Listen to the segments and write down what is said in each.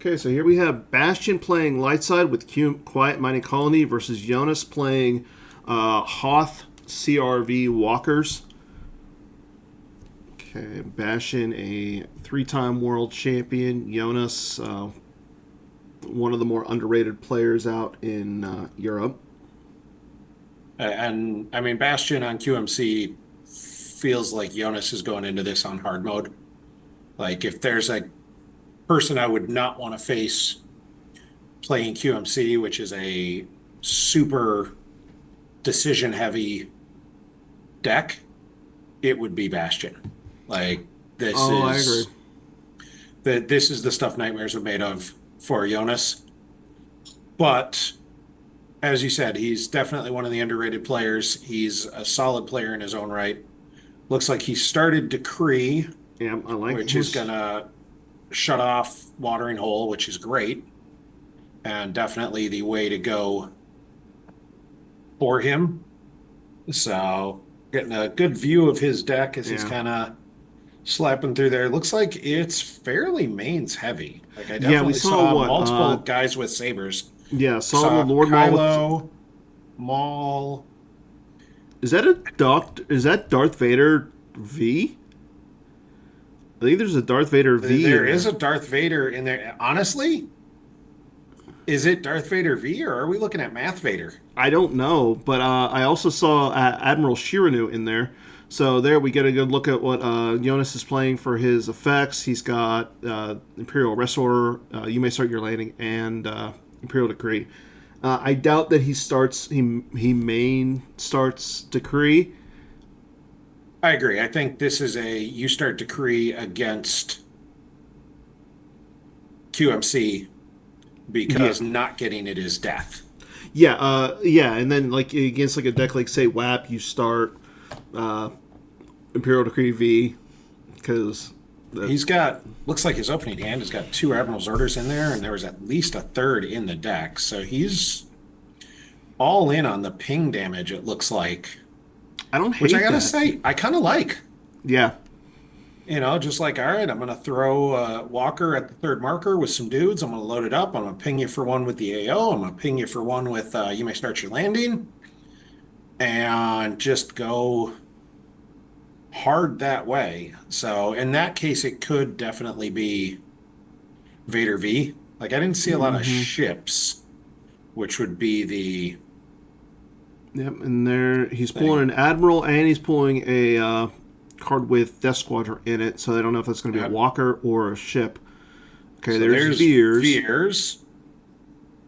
Okay, so here we have Bastion playing Lightside with Quiet Mighty Colony versus Jonas playing Hoth CRV Walkers. Okay, Bastion, a three-time world champion. Jonas, one of the more underrated players out in Europe. And I mean, Bastion on QMC feels like Jonas is going into this on hard mode. Like, if there's a person I would not want to face playing QMC, which is a super decision heavy deck, it would be Bastion. Like, this Oh, I agree. is this is the stuff nightmares are made of for Jonas. But as you said, he's definitely one of the underrated players. He's a solid player in his own right. Looks like he started Decree, Yeah, I like which is who's. gonna shut off Watering Hole, which is great, and definitely the way to go for him. So getting a good view of his deck as he's Yeah, kind of slapping through there. Looks like it's fairly mains heavy. Like I yeah. We definitely saw saw what? multiple guys with sabers. Yeah, I saw the saw Lord Maul with. Kylo, Maul. Is that a doc? Is that Darth Vader V? I think there's a Darth Vader V There in is there. a Darth Vader in there. Honestly, is it Darth Vader V or are we looking at Math Vader? I don't know, but I also saw Admiral Shiranu in there. So there we get a good look at what Jonas is playing for his effects. He's got Imperial Rest Order, You May Start Your Landing, and Imperial Decree. I doubt that he main starts Decree. I agree. I think this is a you start Decree against QMC Yeah, because not getting it is death. yeah, and then like against like a deck like say WAP, you start uh, Imperial Decree V because that. He's got looks like his opening hand has got two Admiral's Orders in there, and there was at least a third in the deck. So he's all in on the ping damage, it looks like. I don't Which I hate gotta that. say, I kind of like. Yeah, Just like, all right, I'm going to throw Walker at the third marker with some dudes. I'm going to load it up. I'm going to ping you for one with the AO. I'm going to ping you for one with You May Start Your Landing and just go hard that way. So in that case, it could definitely be Vader V. Like, I didn't see a lot of ships, which would be the yep, and there he's pulling thing. an admiral and he's pulling a card with Death Squadron in it, so I don't know if that's going to be a Yep. walker or a ship. Okay, So there's there's Veers. Veers,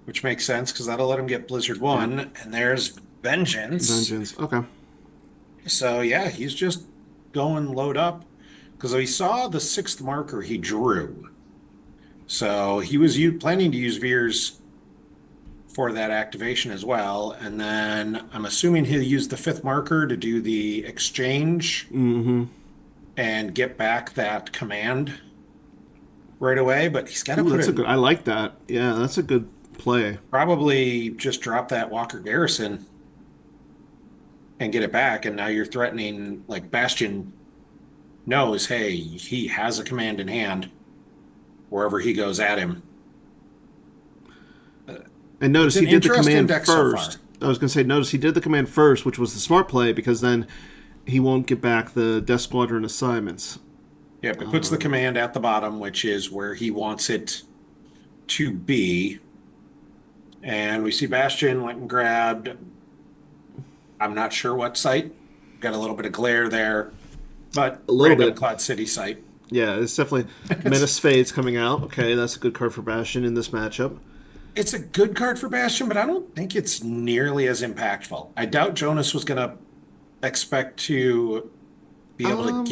which makes sense because that'll let him get Blizzard Yep, 1. And there's Vengeance. Vengeance. Okay. So yeah, he's just going load up because he saw the sixth marker he drew. So he was planning to use Veers for that activation as well. And then I'm assuming he'll use the fifth marker to do the exchange Mm-hmm. and get back that command right away. But he's got to Ooh, put that's a good. it, I like that. Yeah, that's a good play. probably just drop that Walker Garrison and get it back. And now you're threatening, like Bastion knows, hey, he has a command in hand wherever he goes at him. Uh, And It's notice an he did the interesting command deck so far. first. I was going to say, notice he did the command first, which was the smart play because then he won't get back the Death Squadron assignments. Yep, it puts the command at the bottom, which is where he wants it to be. And we see Bastion went and grabbed, I'm not sure what site. Got a little bit of glare there, but A little random bit. Cloud City site. Yeah, it's definitely It's Menace Fades coming out. Okay, that's a good card for Bastion in this matchup. it's a good card for Bastion, but I don't think it's nearly as impactful. I doubt Jonas was gonna expect to be able Um,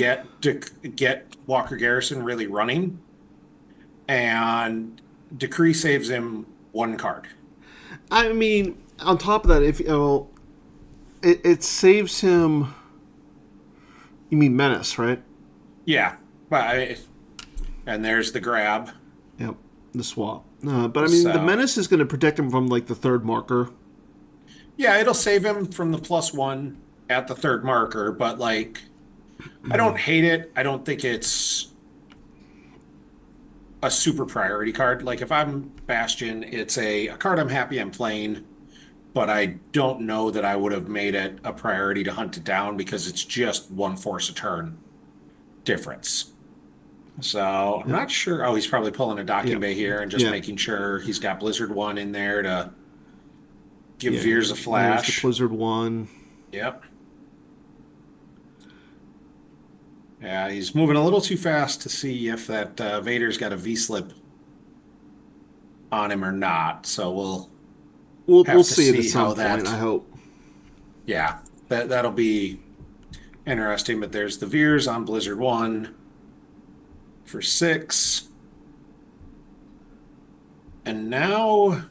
to get Walker Garrison really running, and Decree saves him one card. I mean, on top of that, if well, it saves him. You mean Menace, right? Yeah, but and there's the grab. Yep, the swap. But I mean, the So Menace is going to protect him from like the third marker. yeah, it'll save him from the +1 at the third marker, but like I don't hate it. I don't think it's a super priority card. Like if I'm Bastion, it's a card I'm happy I'm playing, but I don't know that I would have made it a priority to hunt it down because it's just one force a turn difference. So I'm Yep. not sure. Oh, he's probably pulling a docking Yep. bay here and just Yeah. making sure he's got Blizzard 1 in there to give Yeah. Veers a There's the flash. Blizzard one. Yep. Yeah, he's moving a little too fast to see if that Vader's got a V-slip on him or not. So we'll We'll have to see it at see some how point. I that. hope. Yeah, that'll be interesting. But there's the Veers on Blizzard 1 for 6. And now,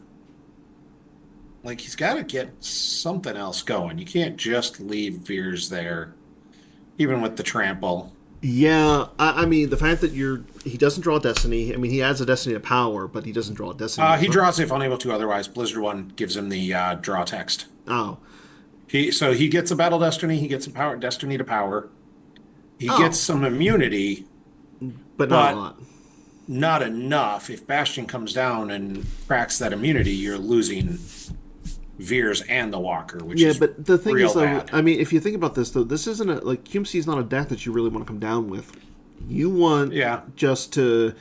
like, he's got to get something else going. You can't just leave Veers there, even with the trample. Yeah, I mean the fact that he doesn't draw Destiny. I mean he adds a Destiny to power, but he doesn't draw Destiny. He draws if unable to otherwise. Blizzard 1 gives him the draw text. Oh, He gets a Battle Destiny, he gets a power Destiny to power. He gets oh, some immunity, but not a but lot. not enough. If Bastion comes down and cracks that immunity, you're losing Veers and the Walker, which Yeah, is but the thing is real though, bad. I mean, if you think about this though, this isn't a like QMC is not a deck that you really want to come down with. You want Yeah. just to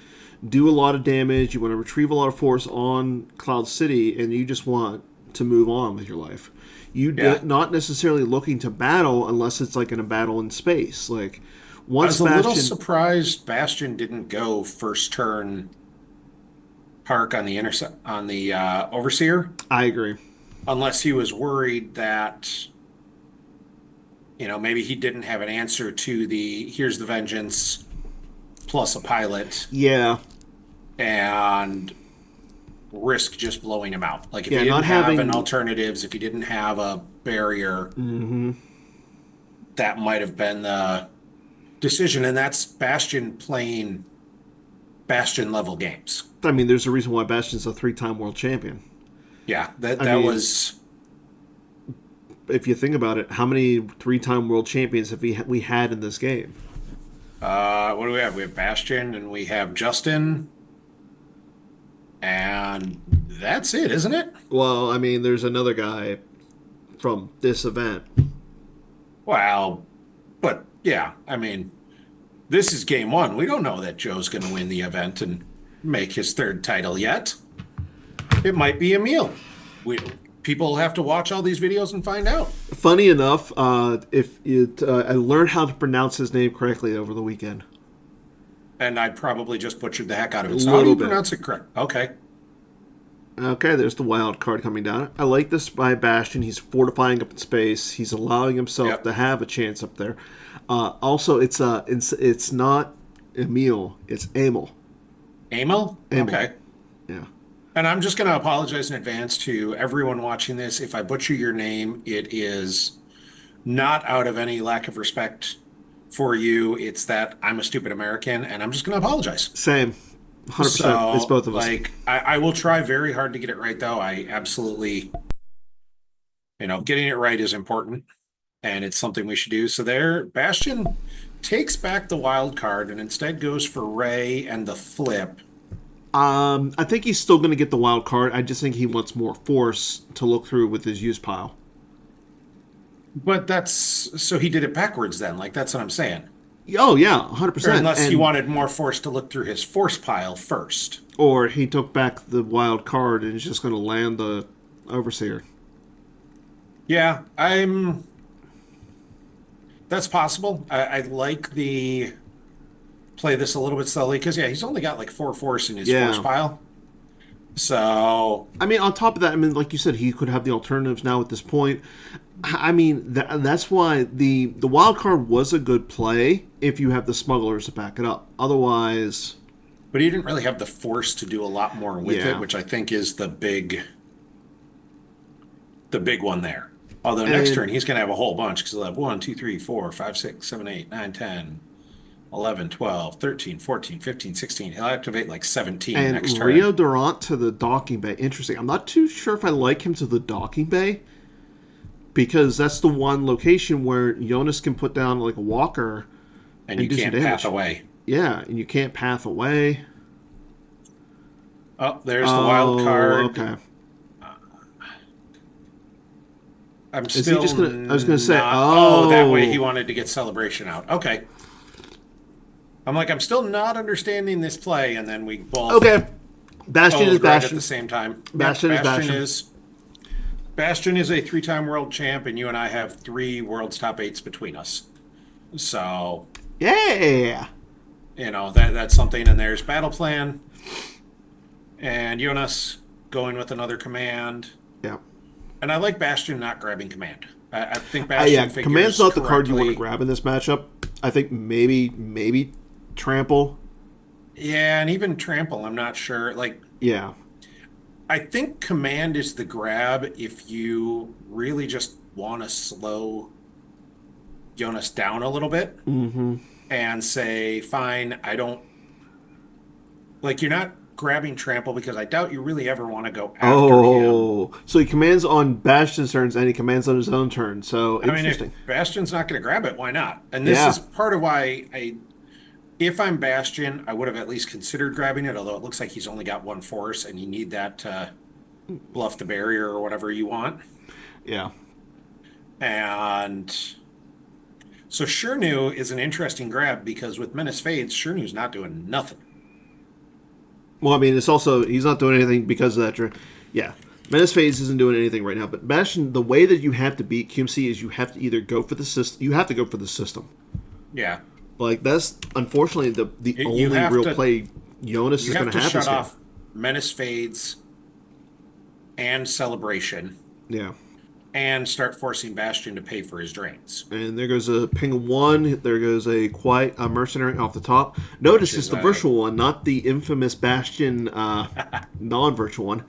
do a lot of damage. You want to retrieve a lot of force on Cloud City, and you just want to move on with your life. Yeah. Not necessarily looking to battle unless it's like in a battle in space. Like I once was a little Bastion, surprised Bastion didn't go first turn Park on the Overseer, I agree. unless he was worried that maybe he didn't have an answer to the here's the vengeance plus a pilot Yeah, and risk just blowing him out. Like if yeah, he not didn't have an having. alternatives, if he didn't have a barrier, Hmm. that might have been the decision. And that's Bastion playing Bastion level games. I mean, there's a reason why Bastion's a three-time world champion. Yeah, that I that mean, was if you think about it, how many three-time world champions have we had in this game? what do we have? We have Bastion and we have Justin, and that's it, isn't it? Well, I mean, there's another guy from this event. Well, but yeah, I mean, this is game one. We don't know that Joe's going to win the event and make his third title yet. It might be Emil. We People have to watch all these videos and find out. Funny enough, if it, I learned how to pronounce his name correctly over the weekend. And I probably just butchered the heck out of A it. So how do little you bit. pronounce it correct? Okay. Okay, there's the wild card coming down. I like this by Bastion. He's fortifying up in space. He's allowing himself Yep. to have a chance up there. Also, it's not Emil, it's Emil. Emil? Emil. Okay. Yeah. And I'm just going to apologize in advance to everyone watching this. If I butcher your name, it is not out of any lack of respect for you. It's that I'm a stupid American and I'm just going to apologize. Same. 100%. It's So, both of us. like, I will try very hard to get it right, though. I absolutely, getting it right is important and it's something we should do. So, there, Bastion takes back the wild card and instead goes for Ray and the flip. I think he's still going to get the wild card. I just think he wants more force to look through with his use pile. But that's so he did it backwards then. Like, that's what I'm saying. Oh yeah, Or 100%. unless he And wanted more force to look through his force pile first. or he took back the wild card and is just going to land the overseer. Yeah, that's possible. I like the play this a little bit slowly because, yeah, he's only got like 4 force in his force Yeah. pile. So, I mean, on top of that, I mean, like you said, he could have the alternatives now at this point. I mean, that's why the wild card was a good play if you have the smugglers to back it up. Otherwise, but he didn't really have the force to do a lot more with Yeah. it, which I think is the big one there. Although next and turn he's going to have a whole bunch because he'll have 1, 2, 3, 4, 5, 6, 7, 8, 9, 10, 11, 12, 13, 14, 15, 16. He'll activate like 17 next and turn. Rio Durant to the docking bay. Interesting. I'm not too sure if I like him to the docking bay because that's the one location where Jonas can put down like a walker And and you do some can't damage. path away. Yeah, and you can't path away. Oh, there's the wild Oh, card. okay. I'm Is he still just gonna? I was gonna say. not. Oh, that way he Oh, wanted to get celebration out. Okay. I'm like, I'm still not understanding this play. And then we both okay. Bastion is owned right at the Bastion. same time. Yep, Bastion is Bastion. Bastion is a three-time world champ, and you and I have three world's top eights between us. So, Yeah. that's something. And there's battle plan, and Jonas going with another command. Yeah. And I like Bastion not grabbing command. I think Yeah. Bastion Command's figures not the card you want to correctly. grab in this matchup. I think maybe trample. Yeah, and even trample, I'm not sure. Like, Yeah. I think command is the grab if you really just want to slow Jonas down a little bit Mm-hmm. and say, fine, I don't like you're not grabbing trample because I doubt you really ever want to go after him. Oh, so he commands on Bastion's turns and he commands on his own turn. So I mean, if interesting. Bastion's not going to grab it, why not? And this is Yeah. part of why if I'm Bastion, I would have at least considered grabbing it, although it looks like he's only got one force and you need that to bluff the barrier or whatever you want. Yeah. And so Shernu is an interesting grab because with Menace Fades, Shernu's not doing nothing. Well, I mean, it's also he's not doing anything because of that. Yeah, Menace Phase isn't doing anything right now. But Bastion, the way that you have to beat QMC is you have to either go for the system. You have to go for the system. Yeah. Like that's unfortunately the You only have real to play Jonas you is have going to to have shut this game. off Menace Fades and Celebration Yeah. and start forcing Bastion to pay for his drains. And there goes a ping of one. There goes a quiet mercenary off the top. Which Notice it's is the virtual one, not the infamous Bastion non-virtual one. and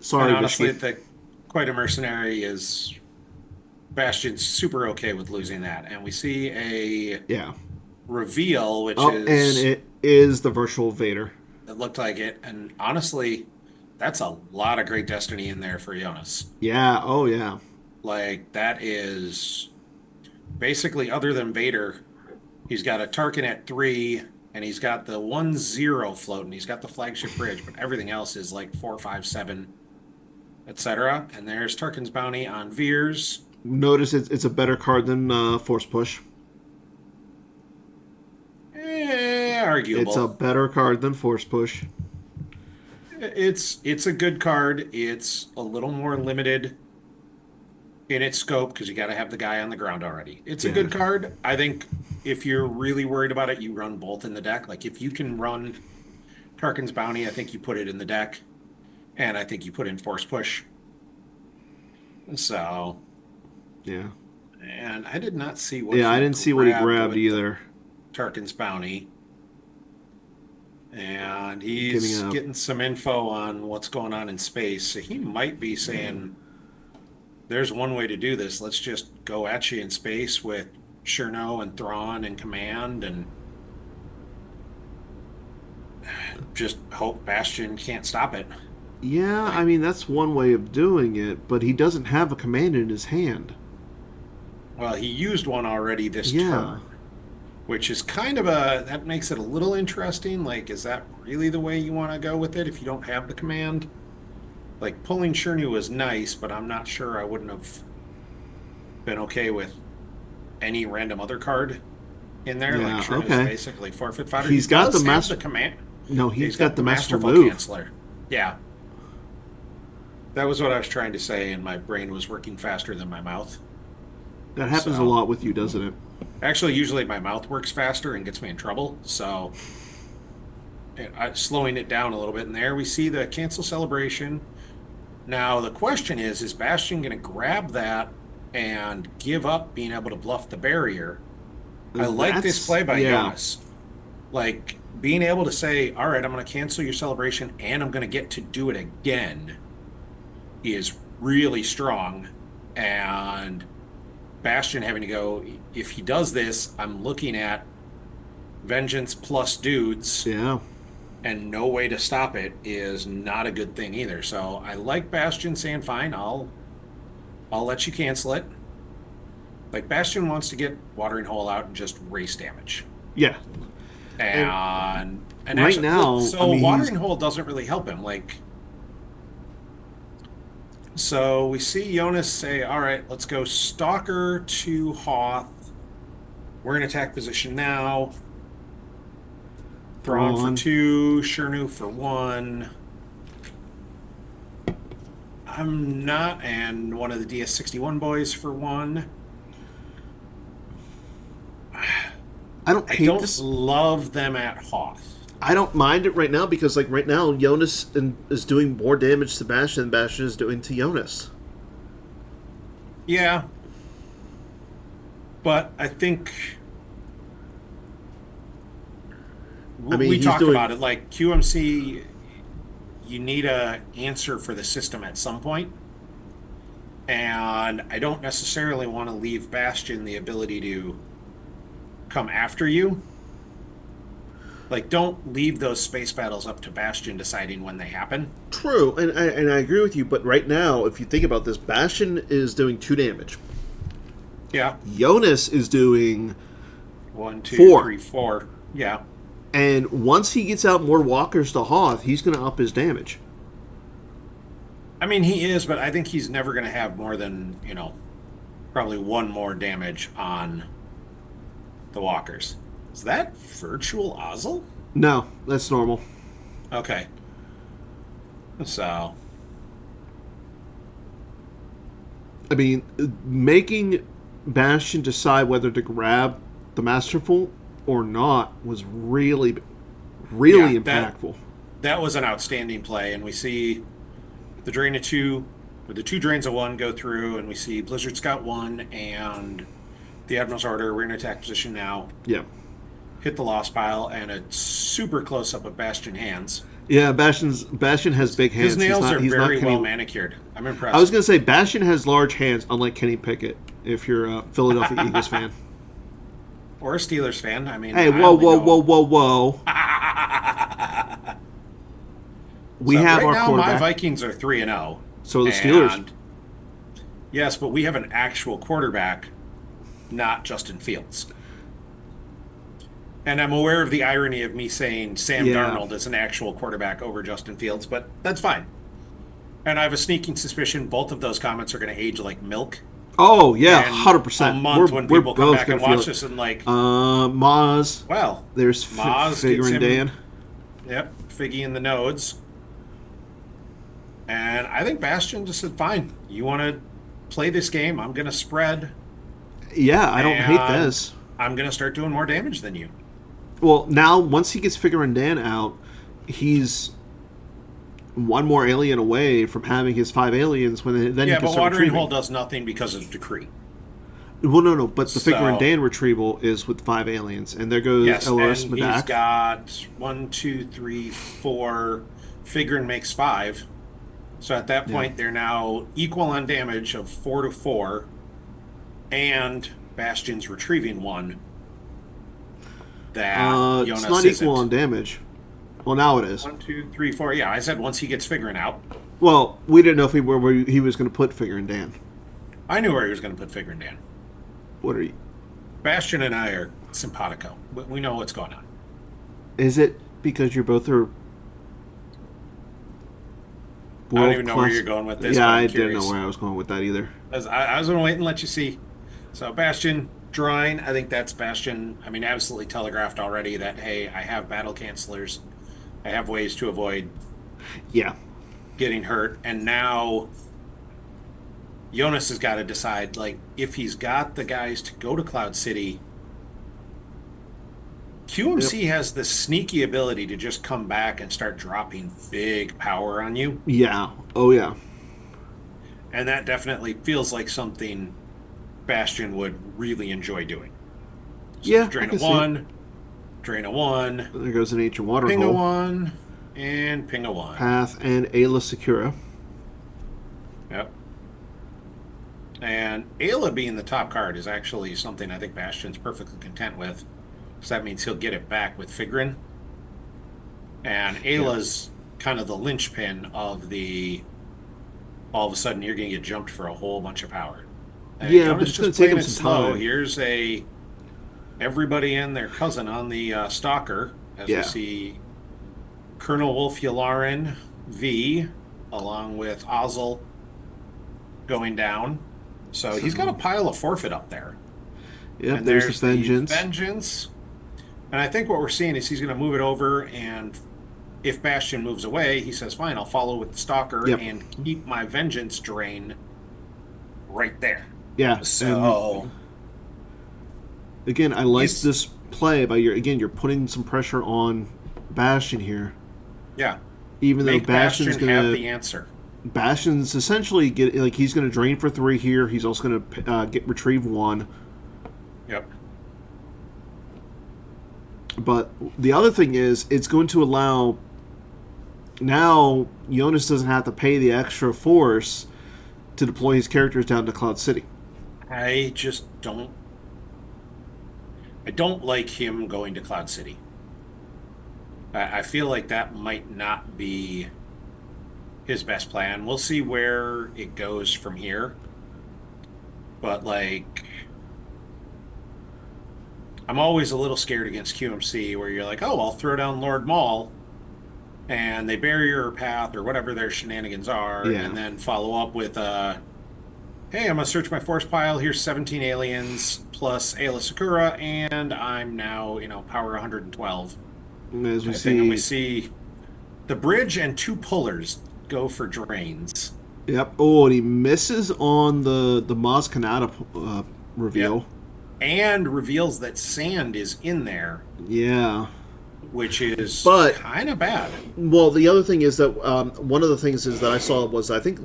Sorry, honestly, Visky. the quite a mercenary is Bastion's super okay with losing that. And we see a Yeah. reveal, which Oh, and is it is the virtual Vader. it looked like it. And honestly, that's a lot of great destiny in there for Jonas. Yeah. Oh, yeah. Like that is basically other than Vader, he's got a Tarkin at 3, and he's got the 1-0 floating. He's got the flagship bridge, but everything else is like 4, 5, 7, etc. And there's Tarkin's bounty on Veers. Notice it's a better card than Force Push. It's a Arguable. better card than Force Push. It's a good card. It's a little more limited in its scope because you got to have the guy on the ground already. It's a Yeah. good card. I think if you're really worried about it, you run both in the deck. Like if you can run Tarkin's bounty, I think you put it in the deck, and I think you put in Force Push. So, Yeah. and I did not see what Yeah, I he didn't see what he grabbed grabbed with the either. Tarkin's bounty. And Giving he's up. getting some info on what's going on in space. So he might be saying, there's one way to do this. Let's just go at you in space with Cherno and Thrawn and Command and just hope Bastion can't stop it. Yeah, I Like, mean, that's one way of doing it, but he doesn't have a command in his hand. well, he used one already this Yeah. turn, which is kind of that makes it a little interesting. Like, is that really the way you want to go with it if you don't have the command? Like, pulling Chernu is nice, but I'm not sure I wouldn't have been okay with any random other card in there. Like, Yeah, Chernu's okay. basically forfeit fodder. He He's got the does have master. the command. No, He's he's got got the the masterful masterful move. canceller. Yeah. That was what I was trying to say, and my brain was working faster than my mouth. That happens a So, lot with you, doesn't it? actually, usually my mouth works faster and gets me in trouble. So, slowing it down a little bit. And there we see the cancel celebration. Now, the question is Bastion going to grab that and give up being able to bluff the barrier? I like this That's play by yeah. Jonas. Like, being able to say, all right, I'm going to cancel your celebration and I'm going to get to do it again is really strong. And Bastion having to go, if he does this, I'm looking at vengeance plus dudes, Yeah. and no way to stop it is not a good thing either. So I like Bastion saying, fine, I'll let you cancel it. Like Bastion wants to get Watering Hole out and just race damage. Yeah. And And right actually, well, now, I so mean, he's watering hole doesn't really help him. Like, so we see Jonas say, "All right, let's go Stalker to Hoth. We're in attack position now. Thrawn for Thrawn. 2, Chernu for 1. I'm not, and one of the DS61 boys for 1. I don't I hate don't this. love them at Hoth. I don't mind it right now because, like, right now, Jonas is doing more damage to Bastion than Bastion is doing to Jonas. Yeah, but I think I mean, we he's talked doing. about it. Like QMC, you need a answer for the system at some point, and I don't necessarily want to leave Bastion the ability to come after you. Like, don't leave those space battles up to Bastion deciding when they happen. True, and I agree with you, but right now, if you think about this, Bastion is doing 2 damage. Yeah. Jonas is doing One, two, 4. three, 4. Yeah. And once he gets out more walkers to Hoth, he's going to up his damage. I mean, he is, but I think he's never going to have more than, probably 1 more damage on the walkers. Is that virtual Ozzel? No, that's normal. Okay. So, I mean, making Bastion decide whether to grab the Masterful or not was really, really yeah, impactful. that was an outstanding play. And we see the drain of 2, or the 2 drains of 1 go through, and we see Blizzard Scout 1 and the Admiral's Order. We're in attack position now. Yeah. Hit the lost pile, and a super close up of Bastion hands. Yeah, Bastion has big hands. His nails are he's very not Kenny, well manicured. I'm impressed. I was going to say, Bastion has large hands, unlike Kenny Pickett, if you're a Philadelphia Eagles fan. Or a Steelers fan. I mean, Hey, I whoa, only whoa, know. whoa, whoa, whoa. We So have right our now, my quarterback. Vikings are 3-0. So are the Steelers. And yes, but we have an actual quarterback, not Justin Fields. And I'm aware of the irony of me saying Sam Yeah. Darnold is an actual quarterback over Justin Fields, but that's fine. And I have a sneaking suspicion both of those comments are going to age like milk. Oh, yeah, And 100%. a month when we're people come both back gonna and feel watch it. this and like, Maz. well, There's Maz Figure gets and him, Dan. yep, Figgy in the nodes. And I think Bastion just said, fine, you want to play this game, I'm going to spread, Yeah, I don't hate and this. I'm going to start doing more damage than you. Well, now, once he gets Figure and Dan out, he's 1 more alien away from having his 5 aliens. Then he Yeah, can but start Watering retrieving. Hole does nothing because of decree. Well, no. But the Figure and So, Dan retrieval is with 5 aliens. And there goes yes, LRS and he's Medak. got 1, 2, 3, 4. Figuring makes 5. So at that point, they're now equal on damage of 4 to 4, and Bastion's retrieving 1. That Jonas It's not isn't. equal on damage. Well, now it is. 1, 2, 3, 4. Yeah, I said once he gets Figuring out. Well, we didn't know if where he was going to put Figure and Dan. I knew where he was going to put Figuring Dan. What are you? Bastion and I are simpatico. We know what's going on. Is it because you're both are? I don't even know where you're going with this. Yeah, but I'm I curious. didn't know where I was going with that either. I was going to wait and let you see. So Bastion drawing, I think that's Bastion. I mean, absolutely telegraphed already that, hey, I have battle cancelers. I have ways to avoid Yeah. getting hurt. And now Jonas has got to decide, like, if he's got the guys to go to Cloud City, QMC has the sneaky ability to just come back and start dropping big power on you. Yeah. Oh, yeah. And that definitely feels like something Bastion would really enjoy doing. So Yeah, I drain can a see it. 1, drain a 1, There goes an ancient water ping a hole. 1, and ping a 1. Path and Ayla Secura. Yep. And Ayla being the top card is actually something I think Bastion's perfectly content with. Because that means he'll get it back with Figrin. And Ayla's kind of the linchpin of the all of a sudden you're going to get jumped for a whole bunch of power. And Yeah, Jonas but it's just going to take playing him it some slow. time. Here's everybody and their cousin on the Stalker, as we Yeah. see Colonel Wolf Yularen V, along with Ozzel going down. So he's got a So, pile of forfeit up there. yep, And there's the there's the Vengeance. Vengeance. And I think what we're seeing is he's going to move it over. And if Bastion moves away, he says, fine, I'll follow with the Stalker Yep. and keep my Vengeance drain right there. Yeah, and So again, I like he's, this play by you're putting some pressure on Bastion here, yeah, even though make Bastion's Bastion have gonna the answer. Bastion's essentially get like he's gonna drain for 3 here. He's also gonna get retrieve 1. Yep. But the other thing is, it's going to allow now Jonas doesn't have to pay the extra force to deploy his characters down to Cloud City. I just don't. I don't like him going to Cloud City. I feel like that might not be his best plan. We'll see where it goes from here. But like, I'm always a little scared against QMC where you're like, oh, I'll throw down Lord Maul and they bury your path or whatever their shenanigans are, Yeah. and then follow up with hey, I'm gonna search my force pile. Here's 17 aliens plus Ayla Sakura, and I'm now, power 112 As we kind of thing. And we see, see the bridge and 2 pullers go for drains. yep. Oh, and he misses on the Maz Kanata reveal. Yep. And reveals that sand is in there, Yeah. which is But kind of bad. well, the other thing is that one of the things is that I saw was I think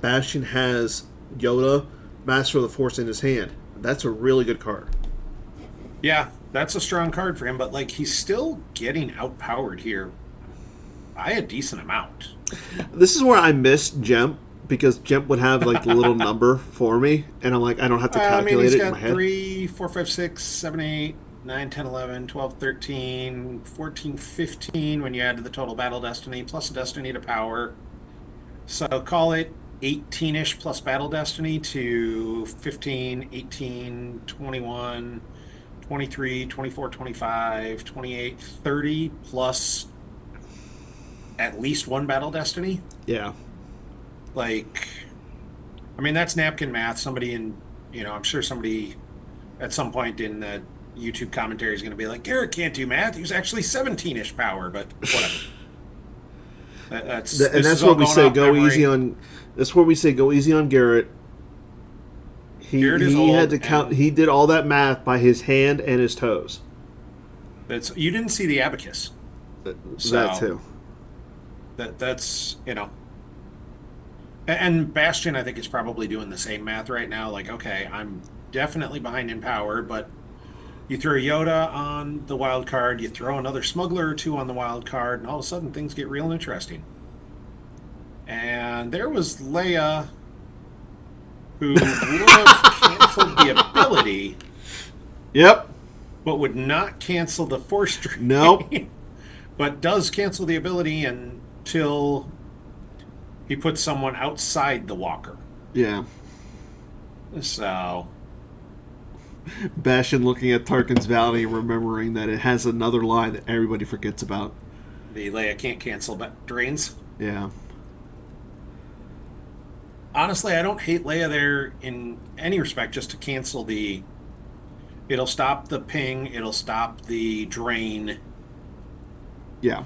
Bastion has Yoda, Master of the Force, in his hand. That's a really good card. Yeah, that's a strong card for him, but like he's still getting outpowered here by a decent amount. This is where I missed Gemp because Gemp would have like the little number for me, and I'm like, I don't have to I mean, calculate he's it in my got head. 3, 4, 5, 6, 7, 8, 9, 10, 11, 12, 13, 14, 15 when you add to the total battle destiny, plus a destiny to power. So call it 18-ish plus battle destiny to 15, 18, 21, 23, 24, 25, 28, 30 plus at least 1 battle destiny. Yeah. Like, I mean, that's napkin math. Somebody I'm sure somebody at some point in the YouTube commentary is going to be like, Garrett can't do math. He was actually 17-ish power, but whatever. This And that's is all where we going say off go memory. easy on. That's where we say go easy on Garrett. Garrett is He old, had to count. He did all that math by his hand and his toes. you didn't see the abacus. That So too. that's. And Bastion, I think, is probably doing the same math right now. Like, okay, I'm definitely behind in power, but you throw Yoda on the wild card, you throw another smuggler or 2 on the wild card, and all of a sudden things get real interesting. And there was Leia, who would have canceled the ability, Yep. but would not cancel the force drain. Nope. But does cancel the ability until he puts someone outside the walker. Yeah. So Bastion looking at Tarkin's Valley, remembering that it has another line that everybody forgets about. the Leia can't cancel but drains. Yeah. Honestly, I don't hate Leia there in any respect, just to cancel the. It'll stop the ping, it'll stop the drain, Yeah.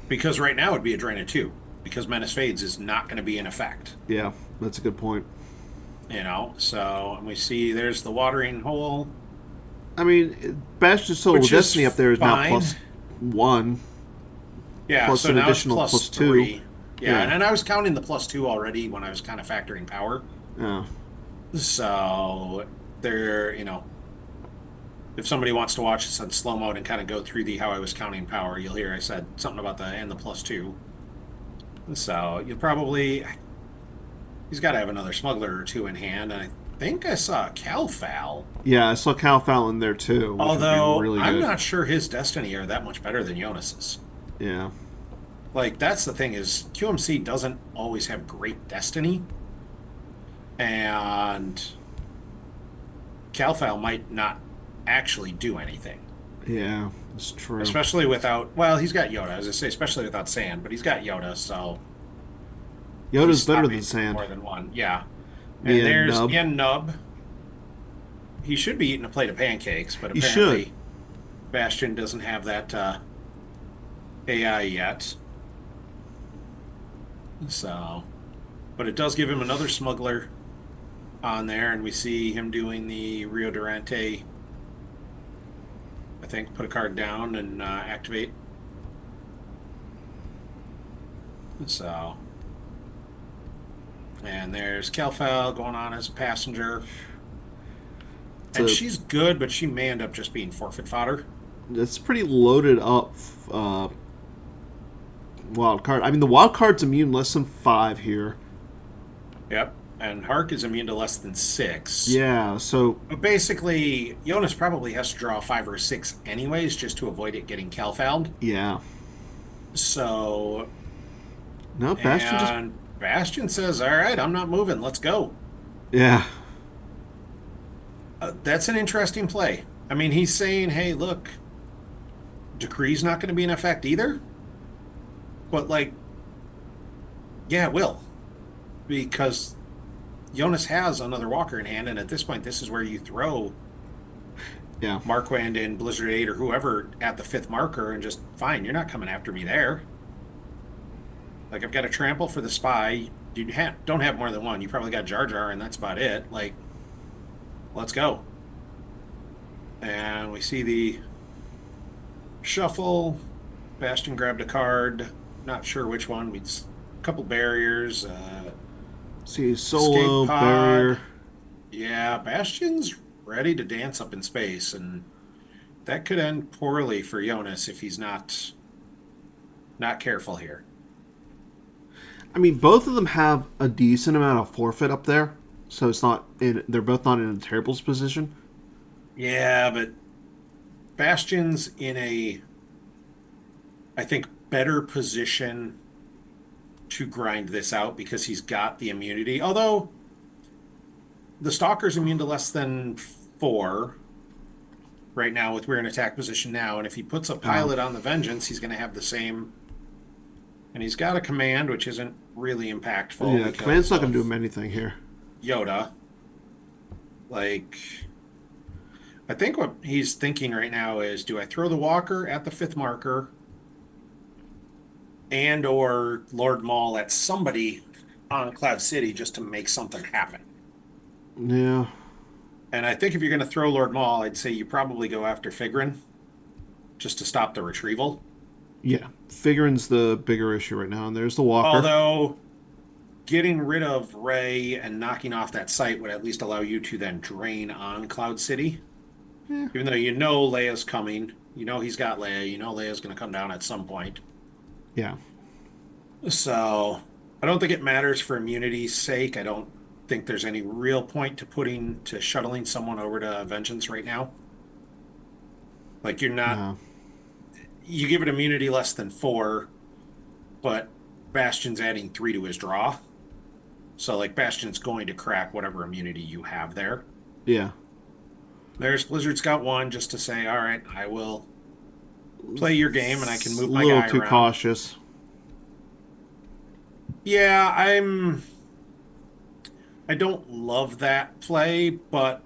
because right now it'd be a drain of 2, because Menace Fades is not going to be in effect. Yeah. That's a good point. So, and we see there's the watering hole. I mean, Bastion's total Which is destiny up there is now fine. +1. Yeah, Plus so an now it's additional plus +2. 3. Yeah, Yeah. and I was counting the +2 already when I was kind of factoring power. Yeah. So there, if somebody wants to watch this on slow mode and kind of go through how I was counting power, you'll hear I said something about the +2. So you'll probably, he's got to have another smuggler or 2 in hand. And I think I saw Cal Foul. Yeah, I saw Cal Fowl in there too. Which would be Although really I'm good. not sure his destiny are that much better than Jonas's. Yeah. Like, that's the thing is QMC doesn't always have great destiny. And Cal Foul might not actually do anything. Yeah. That's true. Especially without, well, he's got Yoda, as I say, especially without Sand, but he's got Yoda, so Yoda's he's better stopping than Sand. more than one. Yeah. Me And and there's Nub. Ian Nub. He should be eating a plate of pancakes, but He should. apparently Bastion doesn't have that AI yet. So, but it does give him another smuggler on there, and we see him doing the Rio Durante. I think put a card down and activate. So, and there's Kelfel going on as a passenger. And So she's good, but she may end up just being forfeit fodder. it's pretty loaded up. Uh, Wild card. I mean, the wild card's immune less than 5 here. Yep. And Hark is immune to less than 6. Yeah. So But basically, Jonas probably has to draw 5 or 6 anyways, just to avoid it getting Kelfound. yeah. So, No, Bastion just. and Bastion says, all right, I'm not moving. Let's go. Yeah. That's an interesting play. I mean, he's saying, hey, look, Decree's not going to be in effect either. But, like, yeah, it will. Because Jonas has another walker in hand, and at this point, this is where you throw Yeah. Marquand and Blizzard 8 or whoever at the 5th marker and just, fine, you're not coming after me there. Like, I've got a trample for the spy. You don't have more than one. You probably got Jar Jar, and that's about it. Like, let's go. And we see the shuffle. Bastion grabbed a card. Not sure which one. It's a couple barriers. See, solo Escape pod. barrier. Yeah, Bastion's ready to dance up in space, and that could end poorly for Jonas if he's not careful here. I mean, both of them have a decent amount of forfeit up there, so it's not in. They're both not in a terrible position. Yeah, but Bastion's in a, I think, better position to grind this out because he's got the immunity. Although the Stalker's immune to less than 4 right now with we're in attack position now, and if he puts a pilot on the Vengeance, he's going to have the same. And he's got a command, which isn't really impactful. Yeah, command's not going to do him anything here. Yoda. Like, I think what he's thinking right now is, do I throw the walker at the 5th marker and or Lord Maul at somebody on Cloud City just to make something happen? Yeah. And I think if you're going to throw Lord Maul, I'd say you probably go after Figrin just to stop the retrieval. Yeah. Figuring's the bigger issue right now, and there's the walker. Although getting rid of Rey and knocking off that site would at least allow you to then drain on Cloud City. Yeah. Even though you know Leia's coming, you know he's got Leia, you know Leia's going to come down at some point. Yeah. So I don't think it matters for immunity's sake. I don't think there's any real point to shuttling someone over to Vengeance right now. Like, you're not. No. You give it immunity less than 4, but Bastion's adding 3 to his draw. So, like, Bastion's going to crack whatever immunity you have there. Yeah. There's Blizzard's got 1 just to say, all right, I will play your game and I can move my guy around. A guy little too cautious. Yeah, I don't love that play, but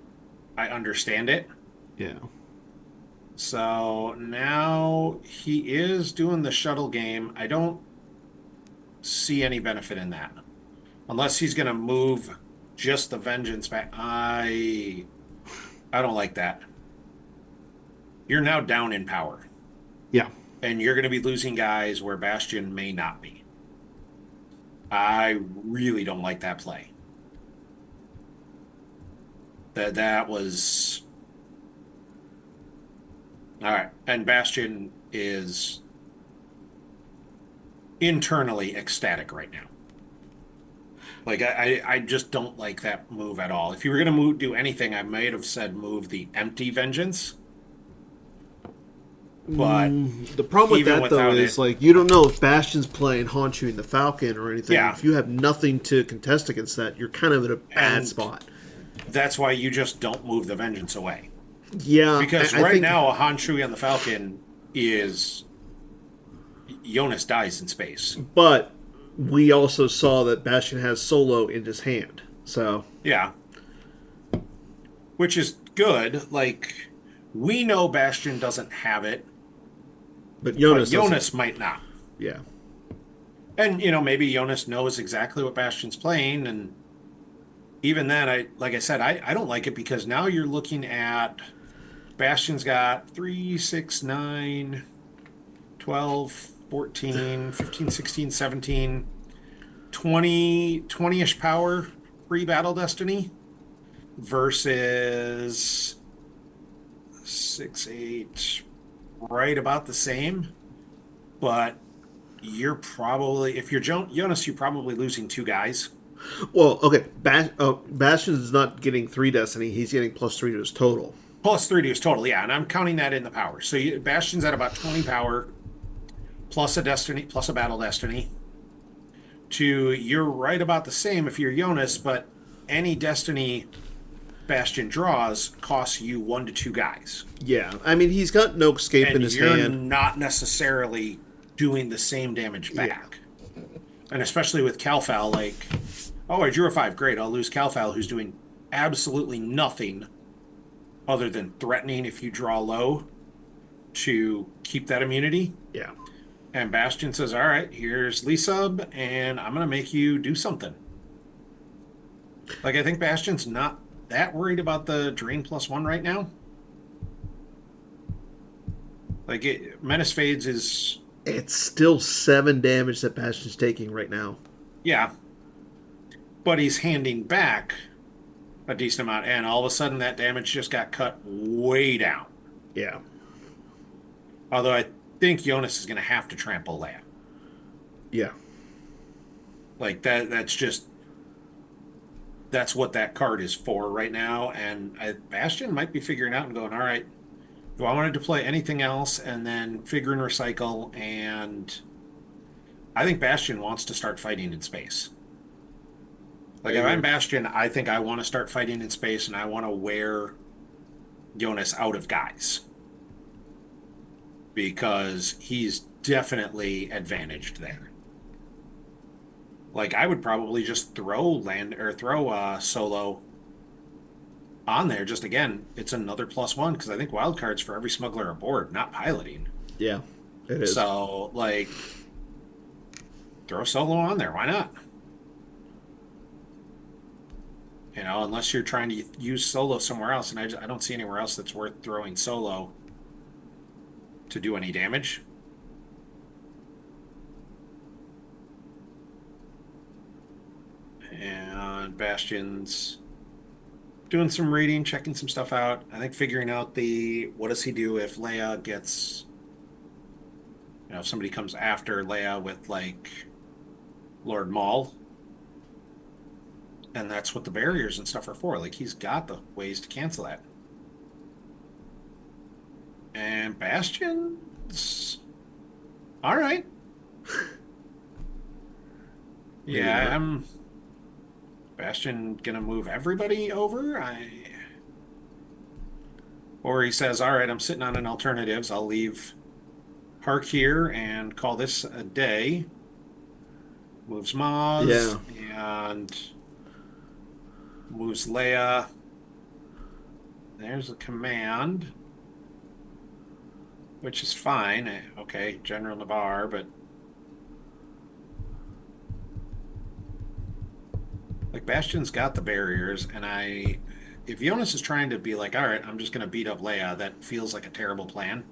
I understand it. Yeah. So now he is doing the shuttle game. I don't see any benefit in that. Unless he's going to move just the Vengeance back. I don't like that. You're now down in power. Yeah. And you're going to be losing guys where Bastion may not be. I really don't like that play. That was... All right. And Bastion is internally ecstatic right now. Like, I just don't like that move at all. If you were going to do anything, I might have said move the empty Vengeance. But the problem with that, though, is, like, you don't know if Bastion's playing Honshu and the Falcon or anything. Yeah. If you have nothing to contest against that, you're kind of in a bad spot. That's why you just don't move the Vengeance away. Yeah. Because I think, now, a Honshu and the Falcon is Jonas dies in space. But we also saw that Bastion has solo in his hand. So, Yeah, which is good. Like, we know Bastion doesn't have it, but but Jonas doesn't. Jonas might not. Yeah. And, maybe Jonas knows exactly what Bastion's playing. And even then, like I said, I don't like it because now you're looking at Bastion's got 3, 6, 9, 12, 14, 15, 16, 17, 20, 20-ish power pre-battle destiny versus 6, 8, right about the same. But you're probably, if you're Jonas, you're probably losing two guys. Well, okay. Bastion is not getting 3 Destiny. He's getting +3 to his total. Plus 30 is total, yeah, and I'm counting that in the power. So Bastion's at about 20 power plus a destiny, plus a battle destiny. You're right about the same if you're Jonas, but any destiny Bastion draws costs you 1 to 2 guys. Yeah. I mean, he's got no escape And in his you're hand. not necessarily doing the same damage Yeah. back. And especially with Calfal, like, oh, I drew a 5, great, I'll lose Calfal, who's doing absolutely nothing other than threatening if you draw low to keep that immunity. Yeah. And Bastion says, all right, here's Lee-Sub, and I'm going to make you do something. Like, I think Bastion's not that worried about the Drain +1 right now. Like, Menace Fades is, It's still 7 damage that Bastion's taking right now. yeah, but he's handing back a decent amount, and all of a sudden that damage just got cut way down. Yeah. Although I think Jonas is going to have to trample Leia. Yeah. Like, that's what that card is for right now. And Bastion might be figuring out and going, all right, do I want to deploy anything else? And then figure and recycle. And I think Bastion wants to start fighting in space. Like, if I'm Bastion, I think I want to start fighting in space and I want to wear Jonas out of guys. Because he's definitely advantaged there. Like, I would probably just throw solo on there. Just again, it's another +1 because I think wild cards for every smuggler aboard, not piloting. Yeah. It is. So, like, throw solo on there. Why not? Unless you're trying to use solo somewhere else, and I don't see anywhere else that's worth throwing solo to do any damage. And Bastion's doing some reading, checking some stuff out. I think figuring out what does he do if Leia gets, if somebody comes after Leia with, like, Lord Maul. And that's what the barriers and stuff are for. Like, he's got the ways to cancel that. And Bastion's all right. Yeah, I'm Bastion gonna move everybody over. Or he says, all right, I'm sitting on an alternatives. I'll leave Hark here and call this a day. Moves Maz. Yeah. And moves Leia. There's a command, which is fine. Okay, General Navarre, but like, Bastion's got the barriers, and if Jonas is trying to be like, all right, I'm just going to beat up Leia, that feels like a terrible plan.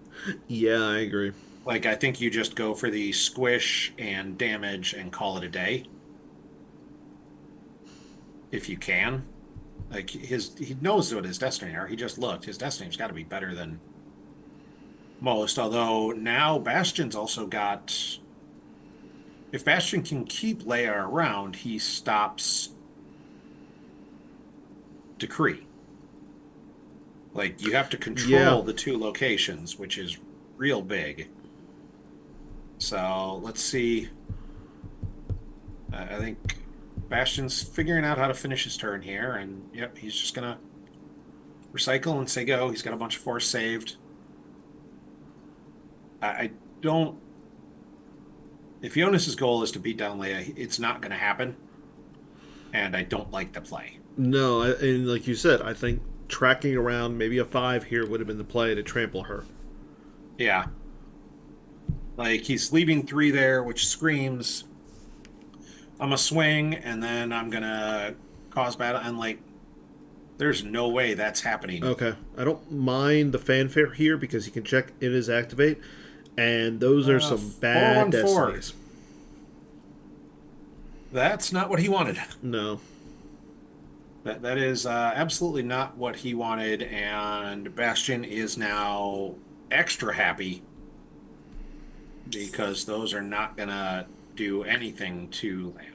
Yeah, I agree. Like, I think you just go for the squish and damage and call it a day. If you can. Like, he knows what his destiny are. He just looked. His destiny's got to be better than most. Although now Bastion's also got. If Bastion can keep Leia around, he stops Decree. Like, you have to control the 2 locations, which is real big. So let's see. I think Bastion's figuring out how to finish his turn here, and yep, he's just gonna recycle and say go. He's got a bunch of force saved. I don't. If Jonas's goal is to beat down Leia, it's not going to happen, and I don't like the play. No, and like you said, I think tracking around maybe a 5 here would have been the play to trample her. Yeah, like he's leaving 3 there, which screams I'm a swing, and then I'm gonna cause battle, and like there's no way that's happening. Okay. I don't mind the fanfare here because you can check it is activate, and those are some bad 414. destinies. That's not what he wanted. No. That is absolutely not what he wanted, and Bastion is now extra happy because those are not gonna do anything to land.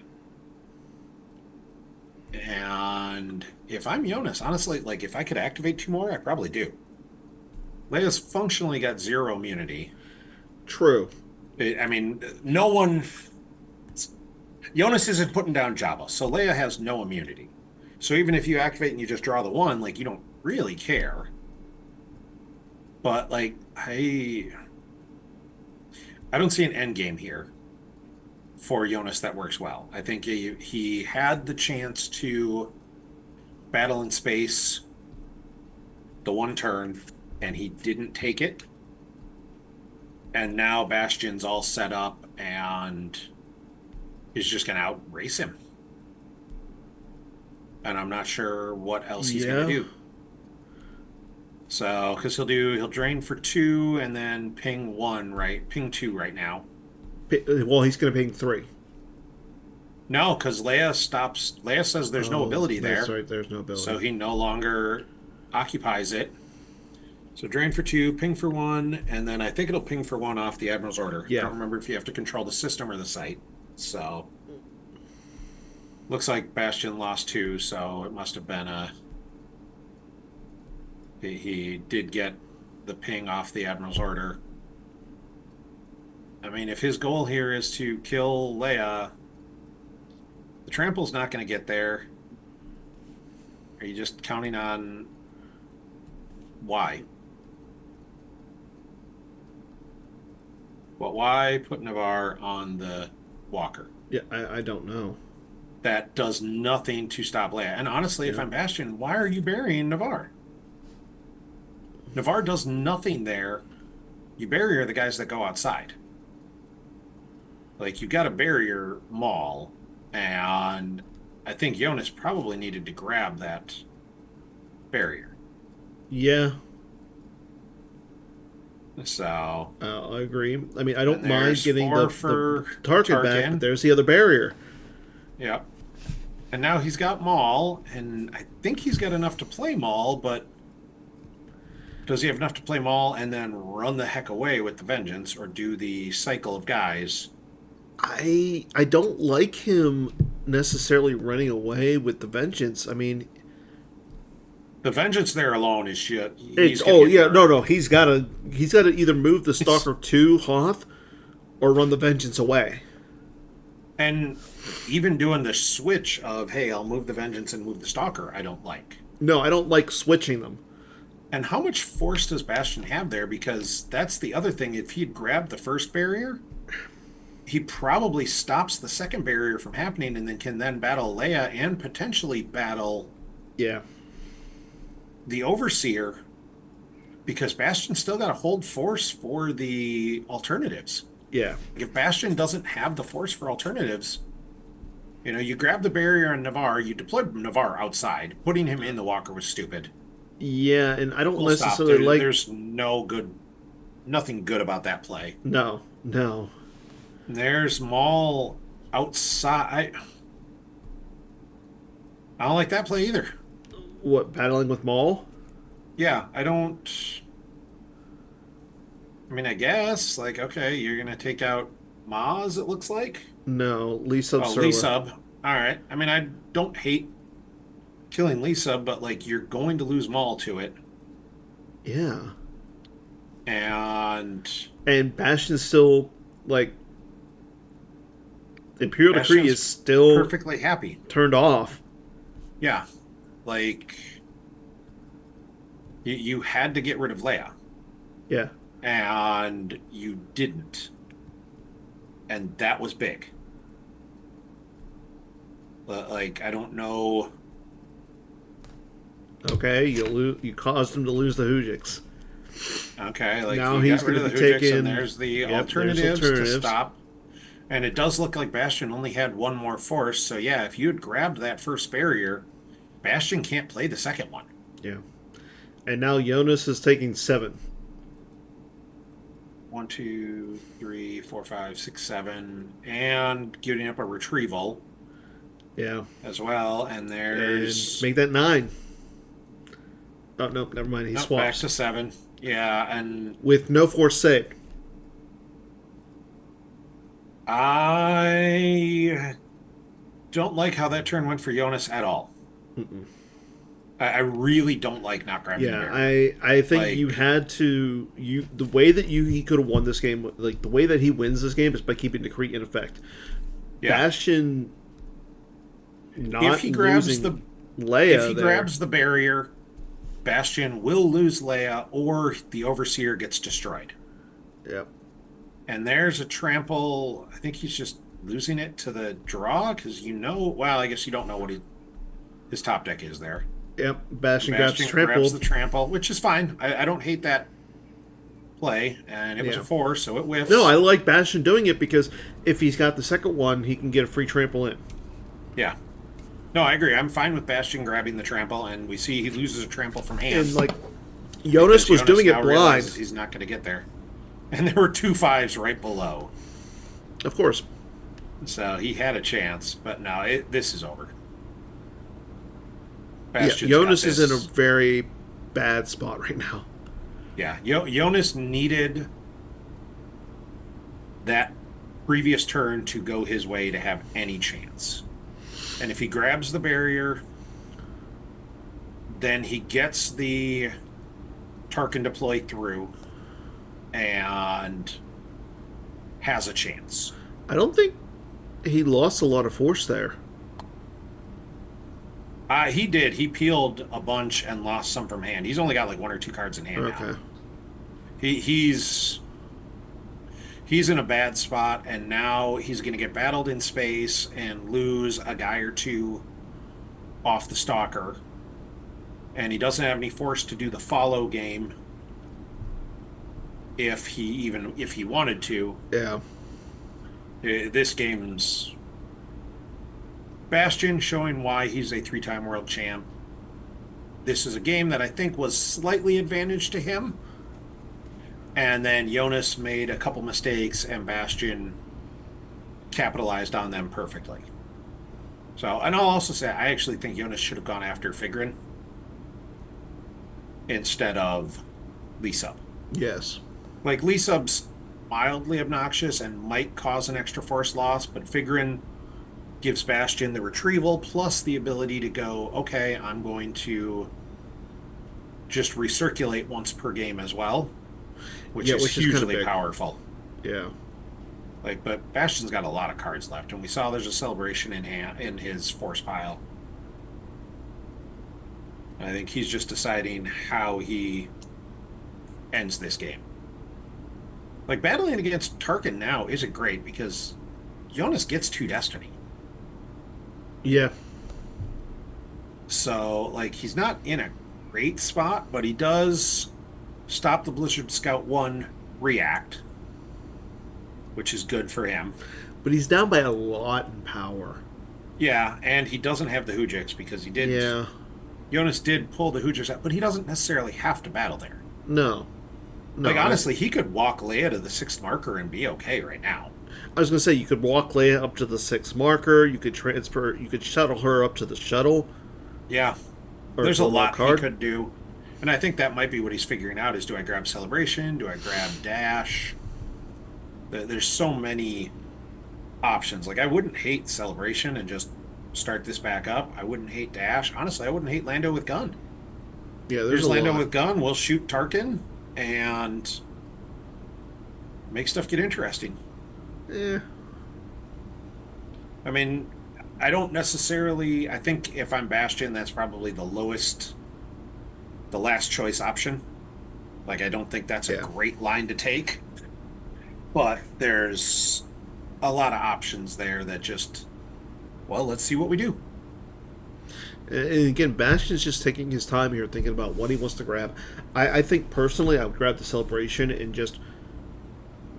And if I'm Jonas, honestly, like if I could activate 2 more, I probably do. Leia's functionally got 0 immunity. True. I mean, no one. Jonas isn't putting down Jabba, so Leia has no immunity. So even if you activate and you just draw the 1, like you don't really care. But like I don't see an end game here for Jonas that works well. I think he had the chance to battle in space the 1 turn, and he didn't take it. And now Bastion's all set up and is just going to outrace him. And I'm not sure what else he's going to do. So, because he'll drain for 2 and then ping 1, right? Ping 2 right now. Well, he's going to ping 3. No, because Leia stops. Leia says there's no ability there. That's right, there's no ability. So he no longer occupies it. So drain for 2, ping for 1, and then I think it'll ping for 1 off the Admiral's order. Yeah. I don't remember if you have to control the system or the site. So looks like Bastion lost 2, so it must have been a. He did get the ping off the Admiral's order. I mean, if his goal here is to kill Leia, the trample's not going to get there. Are you just counting on why? Well, why put Navarre on the walker? Yeah, I don't know. That does nothing to stop Leia. And honestly, if I'm Bastion, why are you burying Navarre? Navarre does nothing there. You bury the guys that go outside. Like, you got a barrier Maul, and I think Jonas probably needed to grab that barrier. Yeah. So I agree. I mean, I don't mind getting the target back, but there's the other barrier. Yeah. And now he's got Maul, and I think he's got enough to play Maul, but does he have enough to play Maul and then run the heck away with the Vengeance or do the cycle of guys? I don't like him necessarily running away with the Vengeance. I mean, the Vengeance there alone is shit. He's got to either move the Stalker to Hoth or run the Vengeance away. And even doing the switch of, hey, I'll move the Vengeance and move the Stalker, I don't like. No, I don't like switching them. And how much force does Bastion have there? Because that's the other thing. If he'd grabbed the first barrier, he probably stops the second barrier from happening and then can then battle Leia and potentially battle the Overseer, because Bastion still got to hold force for the alternatives. Yeah. If Bastion doesn't have the force for alternatives, you grab the barrier on Navarre, you deployed Navarre outside. Putting him in the walker was stupid. Yeah, and I don't necessarily like. There's nothing good about that play. No. There's Maul outside. I don't like that play either. What, battling with Maul? Yeah, I don't. I mean, I guess, like, okay, you're going to take out Maz, it looks like? No, Lee Sub. Oh, Lee Sub. All right. I mean, I don't hate killing Lee Sub, but, like, you're going to lose Maul to it. Yeah. And Bastion's still, like, Imperial Decree is still perfectly happy. Turned off. Yeah. Like, you had to get rid of Leia. Yeah. and you didn't. And that was big. Like, I don't know. Okay, you caused him to lose the Hujix. Okay, like Now you he's got going rid to of be the Hujix, and taking. there's the Yep, there's alternatives to alternatives. stop. And it does look like Bastion only had one more force. So yeah, if you had grabbed that first barrier, Bastion can't play the second one. Yeah, and now Jonas is taking 7. One, two, three, four, five, six, seven, and giving up a retrieval Yeah, as well. And and there's make that 9. Oh no, never mind. He no back swaps to seven. Yeah, and with no force saved. I don't like how that turn went for Jonas at all. Mm-mm. I really don't like not grabbing the Yeah, barrier. I think you Like, had to the way that he could have won this game, like the way that he wins this game is by keeping Decree in effect. yeah, Bastion if not he grabs losing if he Leia there. grabs the barrier, Bastion will lose Leia, or the Overseer gets destroyed. Yep. And there's a trample. I think he's just losing it to the draw because well, I guess you don't know what his top deck is there. Yep. Bastion grabs Bastion grabs trample. the trample, which is fine. I don't hate that play, and it was a Yeah. four, so it No, I whiffs. like Bastion doing it because if he's got the second one, he can get a free trample in. Yeah. No, I agree. I'm fine with Bastion grabbing the trample, and we see he loses a trample from And hand like because Jonas was Jonas doing now it realizes blind, he's not going to get there. And there were two fives right below. of course. So he had a chance, but no, this is over. Yeah, Bastion's got Jonas is in a this. very bad spot right now. Yeah, Jonas needed that previous turn to go his way to have any chance. And if he grabs the barrier, then he gets the Tarkin deploy through and has a chance. I don't think he lost a lot of force there. He did. He peeled a bunch and lost some from hand. He's only got like one or two cards in hand now. Okay. He's in a bad spot, and now he's going to get battled in space and lose a guy or two off the stalker. And he doesn't have any force to do the follow game if he wanted to. Yeah. This game's Bastion showing why he's a three-time world champ. This is a game that I think was slightly advantage to him. And then Jonas made a couple mistakes, and Bastion capitalized on them perfectly. So, and I'll also say, I actually think Jonas should have gone after Figrin instead of Lisa. Yes. Like, Lisub's mildly obnoxious and might cause an extra force loss, but Figrin gives Bastion the retrieval plus the ability to go, okay, I'm going to just recirculate once per game as well, which Yeah, is which is kind of hugely big. powerful. Yeah. Like, but Bastion's got a lot of cards left, and we saw there's a celebration in his force pile. I think he's just deciding how he ends this game. Like, battling against Tarkin now isn't great because Jonas gets two Destiny. Yeah. So, like, he's not in a great spot, but he does stop the Blizzard Scout 1 react, which is good for him. But he's down by a lot in power. Yeah, and he doesn't have the Hujix because he did. Yeah. Jonas did pull the Hujix out, but he doesn't necessarily have to battle there. No. No. Like, honestly, he could walk Leia to the sixth marker and be okay right now. I was gonna say you could walk Leia up to the 6th marker. You could transfer. You could shuttle her up to the shuttle. Yeah, Or there's to a a low lot he card. could do. And I think that might be what he's figuring out is do I grab Celebration? Do I grab Dash? There's so many options. Like, I wouldn't hate Celebration and just start this back up. I wouldn't hate Dash. Honestly, I wouldn't hate Lando with gun. Yeah, there's Here's a Lando lot. with gun. We'll shoot Tarkin and make stuff get interesting. Eh. I mean, I don't necessarily. I think if I'm Bastion, that's probably the last choice option. Like, I don't think that's a Yeah. great line to take, but there's a lot of options there that just, well, let's see what we do. And again, Bastion's just taking his time here, thinking about what he wants to grab. I think personally, I would grab the celebration and just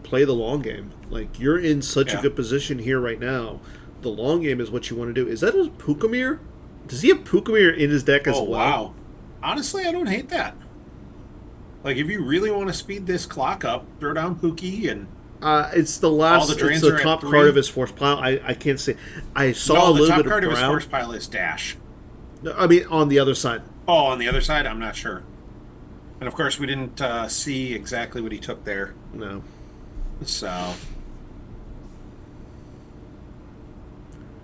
play the long game. Like you're in such a Yeah. good position here right now. The long game is what you want to do. Is that a Pukamir? Does he have Pukamir in his deck as Oh, well? wow. Honestly, I don't hate that. Like, if you really want to speed this clock up, throw down Pookie and It's the all the last. It's drains the are at top card of three. his force pile. I can't say. I saw a No, the little top bit of card of his brown. force pile is Dash. I mean, on the other side. Oh, on the other side, I'm not sure. And of course, we didn't see exactly what he took there. No. So,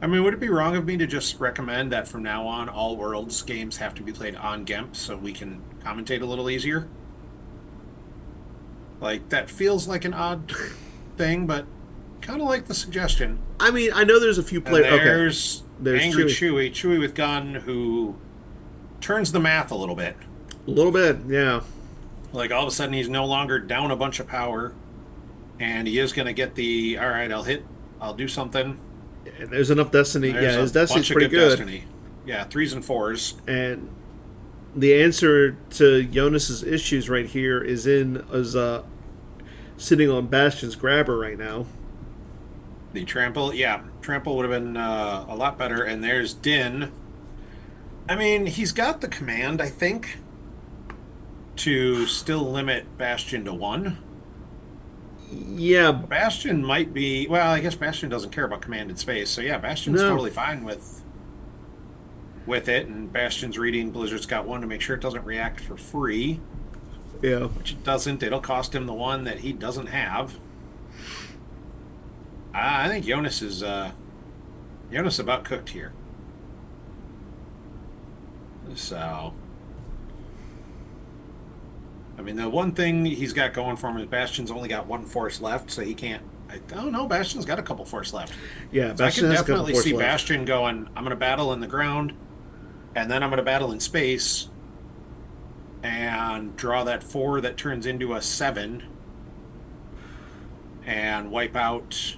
I mean, would it be wrong of me to just recommend that from now on, all Worlds games have to be played on GIMP so we can commentate a little easier? Like, that feels like an odd thing, but kind of like the suggestion. I mean, I know there's a few And players. Okay. there's There's Angry Chewy. Chewy with Gun, who turns the math a little bit. A little bit, yeah. Like, all of a sudden, he's no longer down a bunch of power, and he is going to get the, all right, I'll do something. And there's enough destiny. There's Yeah, a his destiny's bunch of pretty good good. destiny. Yeah, threes and fours. And the answer to Jonas's issues right here is sitting on Bastion's grabber right now. The trample, yeah, trample would have been a lot better. And there's Din. I mean, he's got the command, I think, to still limit Bastion to one. Yeah, Bastion might be, well, I guess Bastion doesn't care about command in space. So yeah, Bastion's no, totally fine with it. And Bastion's reading Blizzard's got one to make sure it doesn't react for free, yeah. which it doesn't. It'll cost him the one that he doesn't have. I think Jonas about cooked here. So, I mean, the one thing he's got going for him is Bastion's only got one force left, so he can't. I don't know. Bastion's got a couple force left. Yeah, So I Bastion can has a couple definitely force see left. Bastion going, I'm going to battle in the ground, and then I'm going to battle in space, and draw that 4 that turns into a 7, and wipe out,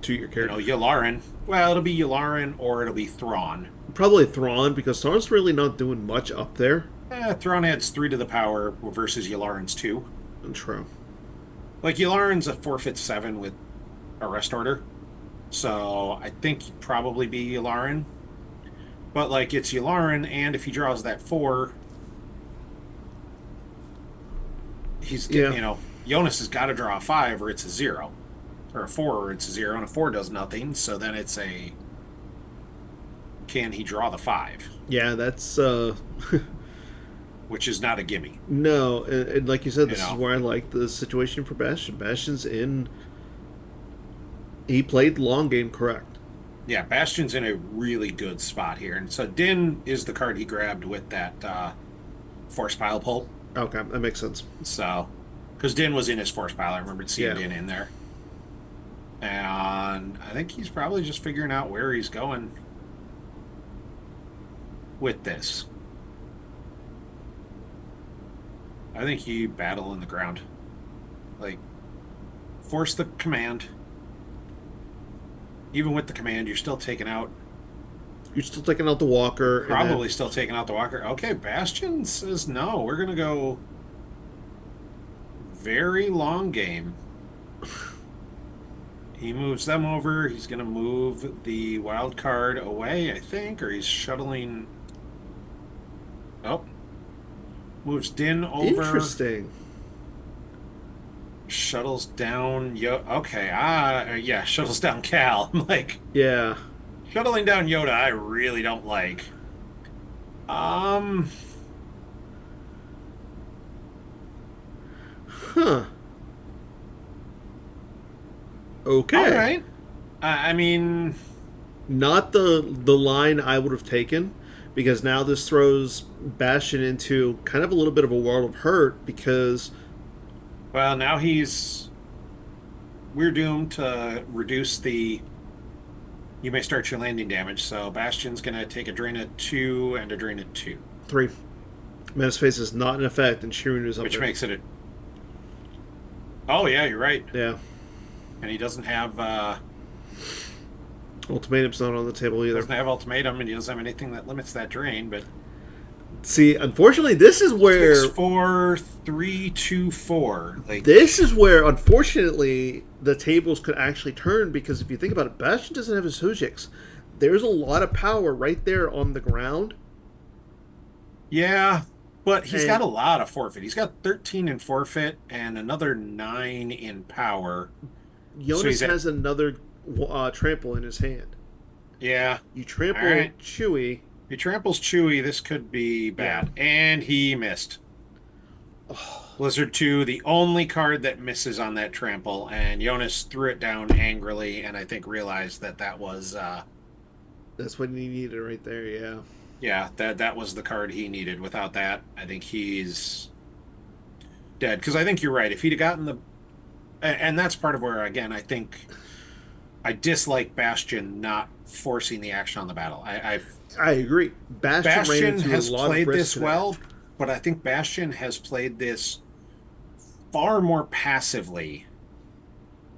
To your character. Yularen. Well, it'll be Yularen or it'll be Thrawn. Probably Thrawn, because Thrawn's really not doing much up there. Thrawn adds 3 to the power versus Yularen's 2. True. Like, Yularen's a forfeit 7 with a rest order. So I think he'd probably be Yularen. But, like, it's Yularen, and if he draws that 4, he's, Yeah. Jonas has got to draw a 5 or it's a 0. Or a 4 or it's a 0, and a 4 does nothing. So then it's a, can he draw the 5? Yeah, that's Which is not a gimme. no, and like you said, this is You know? where I like the situation for Bastion. Bastion's in. He played the long game correct. Yeah, Bastion's in a really good spot here. And so Din is the card he grabbed with that force pile pull. Okay, that makes sense. So, because Din was in his force pile. I remembered seeing Yeah. Din in there. And I think he's probably just figuring out where he's going with this. I think you battle in the ground. Like, force the command. Even with the command, you're still taking out, You're still taking out the Walker. probably still taking out the Walker. Okay, Bastion says no. We're going to go very long game. He moves them over. He's going to move the wild card away, I think, or he's shuttling. Oh, moves Din over. Interesting. Shuttles down. Okay. Yeah. Shuttles down Cal. I'm like, Yeah. shuttling down Yoda. I really don't like. Um. Huh. Okay. All right. I mean, Not the line I would have taken, because now this throws Bastion into kind of a little bit of a world of hurt because well, now we're doomed to reduce the. You may start your landing damage. So Bastion's gonna take a drain at 2 and a drain at 2. 3. Menace Phase is not in effect, and Shireenu's up which there. makes it a. Oh yeah, you're right. Yeah. And he Ultimatum's not on the table either. doesn't have ultimatum, and he doesn't have anything that limits that drain. But See, unfortunately, this is 6, where 4, 3, 2, 4. unfortunately, the tables could actually turn because if you think about it, Bastion doesn't have his Hujiks. There's a lot of power right there on the ground, Yeah, but he's got and a lot of forfeit. He's got 13 in forfeit and another 9 in power. So Jonas he's at, has another trample in his hand. yeah. You All right. trample Chewy. He tramples Chewy. This could be Yeah. bad. And he missed. Blizzard 2, the only card that misses on that trample. And Jonas threw it down angrily and I think realized that that was, That's what he needed right there. Yeah. yeah, that was the card he needed. Without that, I think he's dead. Because I think you're right. If he'd have gotten the. And that's part of where, again, I think I dislike Bastion not forcing the action on the battle. I agree. Bastion ran Bastion into a has lot of played risks this today. well, but I think Bastion has played this far more passively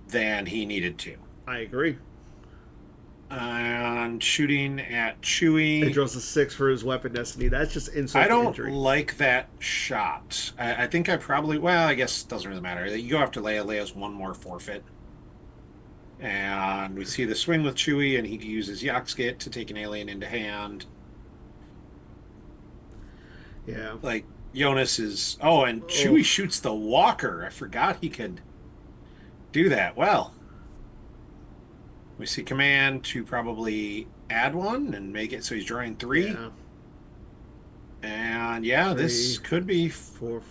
than he needed to. I agree. And shooting at It Chewie, draws a 6 for his weapon destiny. That's just I insult to don't injury. like that shot. I think I probably, well, I guess it doesn't really matter. You go after Leia. Leia's one more forfeit. And we see the swing with Chewie, and he uses Yoxgit to take an alien into hand. Yeah. Like, Jonas is. Oh, and Oh, Chewie shoots the walker. I forgot he could do that. Well, we see command to probably add one and make it so he's drawing 3. yeah. And yeah, this 3, could be. 4.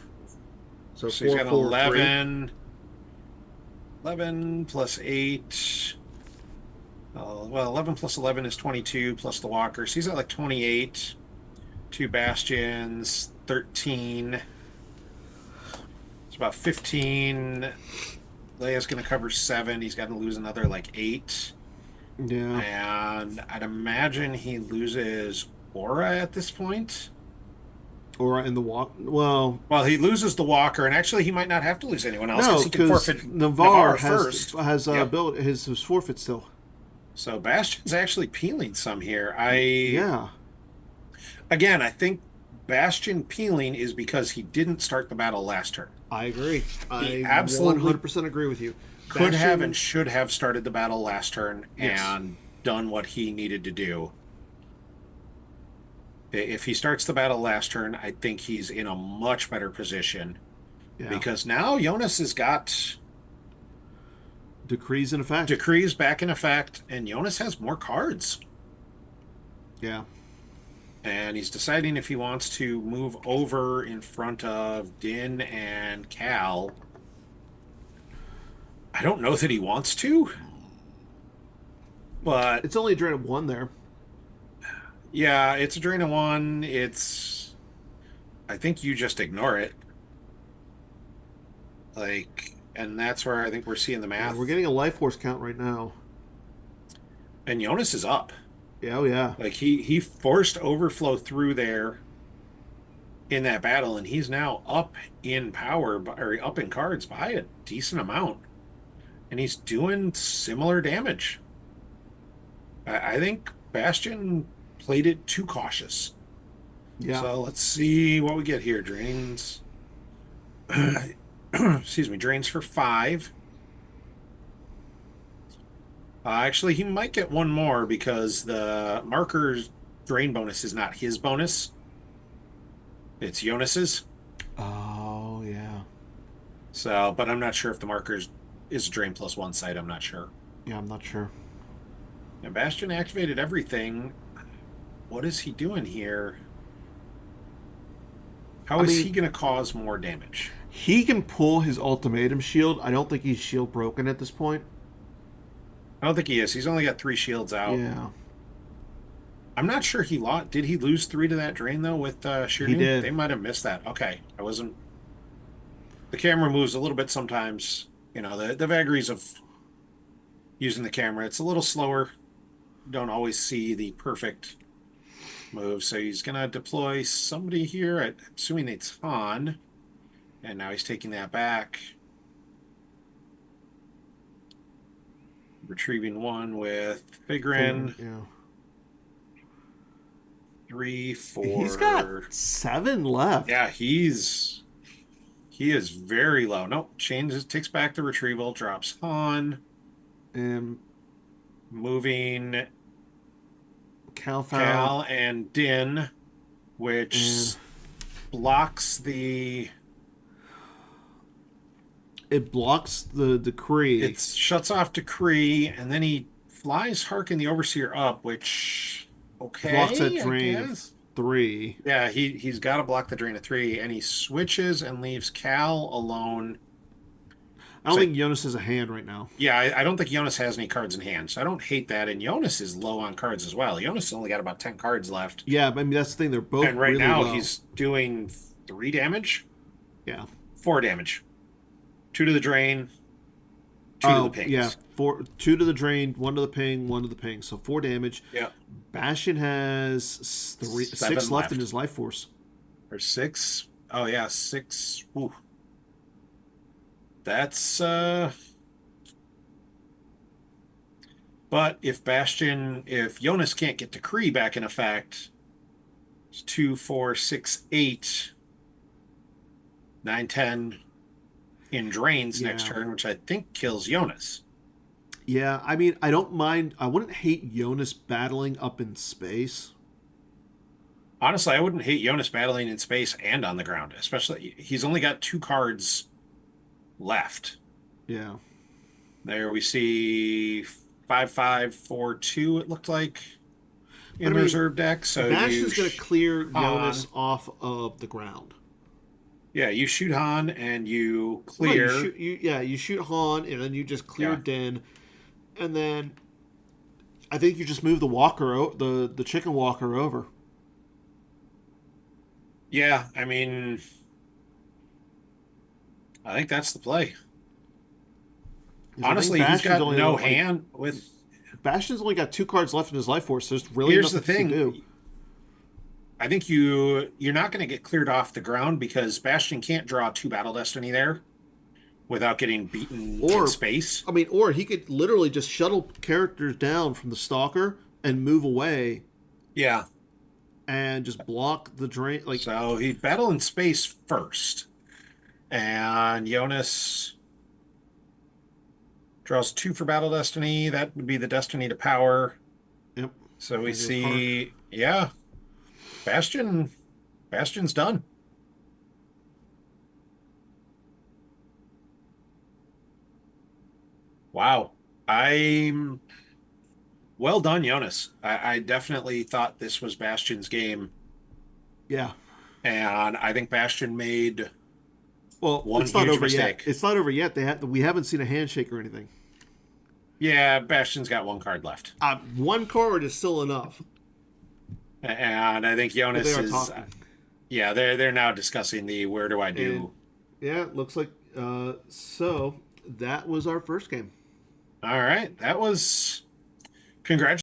So So he's 4, got 4, 3. 11 plus 8. Well, 11 plus 11 is 22 plus the walker. So he's at like 28. 2 bastions, 13. It's about 15. Leia's going to cover 7. He's got to lose another like 8. Yeah. And I'd imagine he loses Aura at this point. Or in the walk. Well, Well, he loses the Walker, and actually he might not have to lose anyone else because no, he can because forfeit Navarre Navarre has first. Yep. built his forfeit still. So Bastion's actually peeling some here. I Yeah, Again, I think Bastion peeling is because he didn't start the battle last turn. I agree. He I absolutely 100% agree with you. could have Bastion, and should have started the battle last turn yes, and done what he needed to do. If he starts the battle last turn, I think he's in a much better position yeah. because now Jonas has got Decrees in effect. decrees back in effect, and Jonas has more cards. Yeah, And he's deciding if he wants to move over in front of Din and Cal. I don't know that he wants to, but it's only a drain of 1 there. yeah, it's a drain of 1. I think you just ignore it. Like, and that's where I think we're seeing the Yeah, math. we're getting a life force count right now. And Jonas is up. Yeah, oh yeah. Like he forced overflow through there in that battle, and he's now up in power or up in cards by a decent amount. And he's doing similar damage. I think Bastion played it too cautious. Yeah. So let's see what we get here. Drains. Excuse me, drains for 5. Actually, he might get one more because the marker's drain bonus is not his bonus. It's Jonas's. Oh yeah. So, but I'm not sure if the marker's is a drain plus 1 site. I'm not sure. Yeah, I'm not sure. And Bastion activated everything. What is he doing here? How is he going to cause more damage? He can pull his ultimatum shield. I don't think he's shield broken at this point. I don't think he is. He's only got 3 shields out. Yeah. I'm not sure he lost. Did he lose 3 to that drain though with Shirnu? He did. They might have missed that. Okay, I wasn't. The camera moves a little bit sometimes. You know, the vagaries of using the camera. It's a little slower. Don't always see the perfect move. So he's going to deploy somebody here. I'm assuming it's Han. And now he's taking that back. Retrieving one with Figuring, Figrin. yeah. 3, He's got 4. 7 left. Yeah, he is very low. Nope, changes, takes back the retrieval, drops Han, And moving Calfow Cal and Din, and which blocks the. it blocks the decree. It shuts off Decree, and then he flies Harkin the Overseer up, which It blocks that okay, I drain of guess. 3. Yeah, he's got to block the drain of 3, and he switches and leaves Cal alone. I don't So think Jonas has a hand right now. yeah, I don't think Jonas has any cards in hand, so I don't hate that. And Jonas is low on cards as well. Jonas only got about 10 cards left, Yeah, but I mean that's the thing. They're both and right really now low. he's doing 3 damage, Yeah. 4 damage, 2 to the drain, 2 to the Oh yeah, pings. 2 to the drain, 1 to the ping, 1 to the ping. So 4 damage. Yeah, Bastion has 6 7 left in left his life force. or 6. Oh yeah, 6. Ooh, that's But if Jonas can't get Decree back in effect, it's 2, 4, 6, 8, 9, 10 in drains next Yeah. turn, which I think kills Jonas. Yeah, I mean, I don't mind. I wouldn't hate Jonas battling up in space. Honestly, I wouldn't hate Jonas battling in space and on the ground, especially he's only got 2 cards left. Yeah. There we see 5, 5, 4, 2, it looked like But in I the mean, reserve deck. So Bastion's going to clear Han. Jonas off of the ground. Yeah, you shoot Han and you No, you clear. shoot you shoot Han and then you just clear Yeah. Den, and then I think you just move the the chicken walker over. Yeah, I mean, I think that's the play. 'Cause I think Honestly, he's Bastion's got only no like hand with. Bastion's only got 2 cards left in his life force. So there's really Here's the nothing to do. thing. I think you're not going to get cleared off the ground because Bastion can't draw 2 Battle Destiny there without getting beaten in Or space. I mean, or he could literally just shuttle characters down from the stalker and move away Yeah. and just block the drain. Like, So he'd battle in space first. And Jonas draws 2 for Battle Destiny. That would be the Destiny to power. yep. So we There goes Hark. see, yeah, Bastion's done. Wow. I'm well done, Jonas. I definitely thought this was Bastion's game, Yeah. and I think Bastion made Well, one it's not huge over yet. mistake. It's not over yet. We haven't seen a handshake or anything. Yeah, Bastion's got 1 card left. 1 card is still enough. And I think But they Jonas are is, talking. yeah, they're now discussing the where do I And do. yeah, it looks like so that was our first game. All right, that was congratulations.